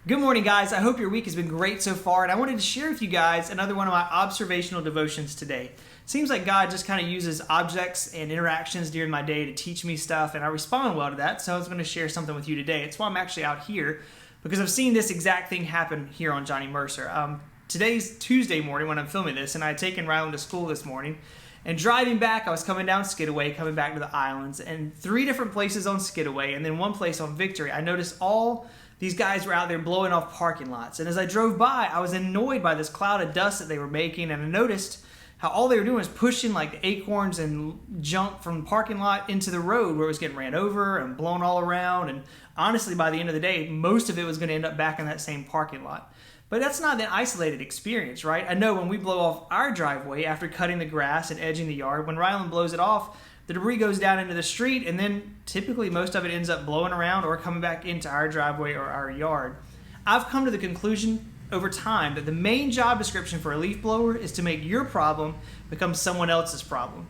Good morning, guys. I hope your week has been great so far, and I wanted to share with you guys another one of my observational devotions today. Seems like God just kind of uses objects and interactions during my day to teach me stuff, and I respond well to that, so I was going to share something with you today. It's why I'm actually out here, because I've seen this exact thing happen here on Johnny Mercer. Today's Tuesday morning when I'm filming this, and I had taken Rylan to school this morning, and driving back, I was coming down Skidaway, coming back to the islands, and 3 different places on Skidaway, and then one place on Victory, I noticed all these guys were out there blowing off parking lots. And as I drove by, I was annoyed by this cloud of dust that they were making, and I noticed how all they were doing was pushing like the acorns and junk from the parking lot into the road where it was getting ran over and blown all around. And honestly, by the end of the day, most of it was going to end up back in that same parking lot. But that's not an isolated experience, right? I know when we blow off our driveway after cutting the grass and edging the yard, when Rylan blows it off, the debris goes down into the street, and then typically most of it ends up blowing around or coming back into our driveway or our yard. I've come to the conclusion over time that the main job description for a leaf blower is to make your problem become someone else's problem.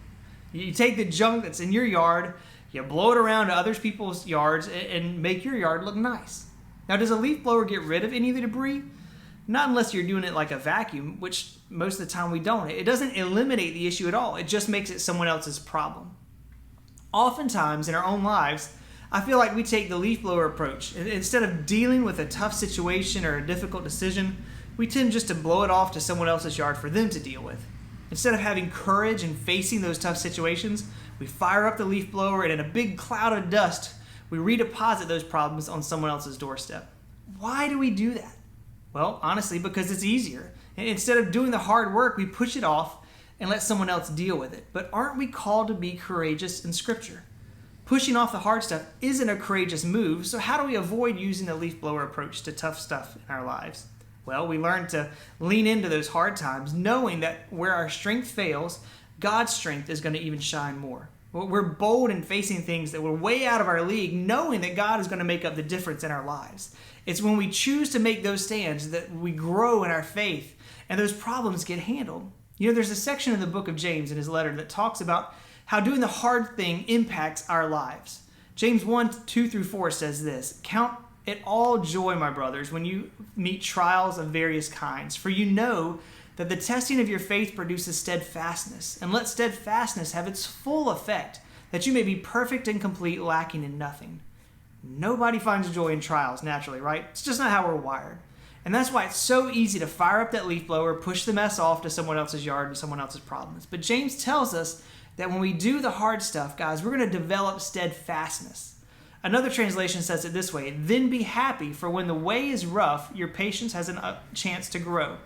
You take the junk that's in your yard, you blow it around to other people's yards, and make your yard look nice. Now, does a leaf blower get rid of any of the debris? Not unless you're doing it like a vacuum, which most of the time we don't. It doesn't eliminate the issue at all. It just makes it someone else's problem. Oftentimes in our own lives, I feel like we take the leaf blower approach. Instead of dealing with a tough situation or a difficult decision, we tend just to blow it off to someone else's yard for them to deal with. Instead of having courage and facing those tough situations, we fire up the leaf blower, and in a big cloud of dust, we redeposit those problems on someone else's doorstep. Why do we do that? Well, honestly, because it's easier. Instead of doing the hard work, we push it off and let someone else deal with it. But aren't we called to be courageous in Scripture? Pushing off the hard stuff isn't a courageous move, so how do we avoid using the leaf blower approach to tough stuff in our lives? Well, we learn to lean into those hard times, knowing that where our strength fails, God's strength is going to even shine more. We're bold in facing things that were way out of our league, knowing that God is going to make up the difference in our lives. It's when we choose to make those stands that we grow in our faith, and those problems get handled. You know, there's a section in the book of James in his letter that talks about how doing the hard thing impacts our lives. James 1:2-4 says this: "Count it all joy, my brothers, when you meet trials of various kinds, for you know that the testing of your faith produces steadfastness, and let steadfastness have its full effect, that you may be perfect and complete, lacking in nothing." Nobody finds joy in trials naturally, right? It's just not how we're wired. And that's why it's so easy to fire up that leaf blower, push the mess off to someone else's yard and someone else's problems. But James tells us that when we do the hard stuff, guys, we're going to develop steadfastness. Another translation says it this way: "Then be happy, for when the way is rough, your patience has a chance to grow."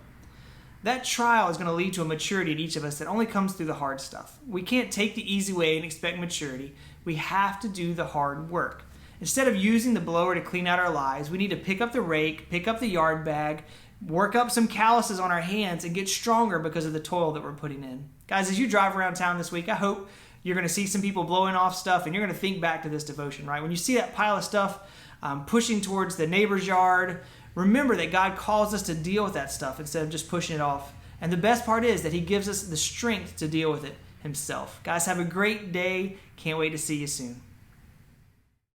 That trial is going to lead to a maturity in each of us that only comes through the hard stuff. We can't take the easy way and expect maturity. We have to do the hard work. Instead of using the blower to clean out our lives, we need to pick up the rake, pick up the yard bag, work up some calluses on our hands, and get stronger because of the toil that we're putting in. Guys, as you drive around town this week, I hope you're going to see some people blowing off stuff, and you're going to think back to this devotion, right? When you see that pile of stuff pushing towards the neighbor's yard, remember that God calls us to deal with that stuff instead of just pushing it off. And the best part is that He gives us the strength to deal with it Himself. Guys, have a great day. Can't wait to see you soon.